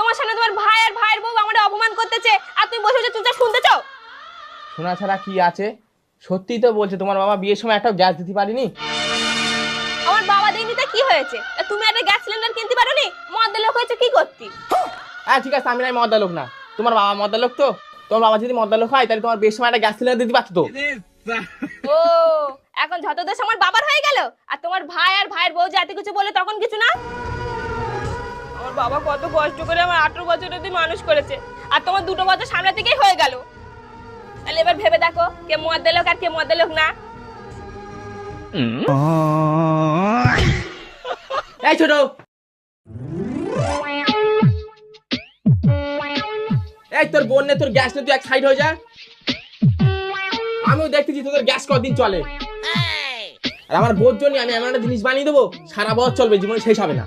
তোমার সামনে তোমার ভাই আর ভাইয়ের বউ আমাদের অপমান করতেছে আর তুমি বসে বসে চুপচাপ শুনতেছো? শোনা ছাড়া কি আছে? সত্যি তো বলছে, তোমার বাবা বিয়ের সময় একটা গ্যাস দিতে পারিনি। আমার বাবা দেয়নি তা কি হয়েছে? তা তুমি একটা গ্যাস সিলিন্ডার কিনতে পারোনি? মদ্দা লোক হয়েছে কি করতি? হ্যাঁ ঠিক আছে, আমি নাই মদ্দা লোক না, তোমার বাবা মদ্দা লোক তো। তোমার বাবা যদি মদ্দা লোক হয় তাহলে তোমার বিয়ের সময় একটা গ্যাস সিলিন্ডার দিতে পারতো তো। ও, এখন যত দোষ আমার বাবার হয়ে গেল আর তোমার ভাই আর ভাইয়ের বউ জাতি কিছু বলে তখন কিছু না? আমার বাবা কত কষ্ট করে আমার 18 বছর অবধি মানুষ করেছে আর তোমার 2 বছর সামনে থেকেই হয়ে গেল। তাহলে এবার ভেবে দেখো কে মদ্দা লোক আর কে মদ্দা লোক না। এই ছোট, এই তোর বোন নে তোর গ্যাস নে, তুই এক সাইড হয়ে যা। আমিও দেখতেছি তোদের গ্যাস কতদিন চলে। আর আমার বোর জন্য আমি এমন একটা জিনিস বানিয়ে দেবো সারা বছর চলবে, জীবনে শেষ হবে না।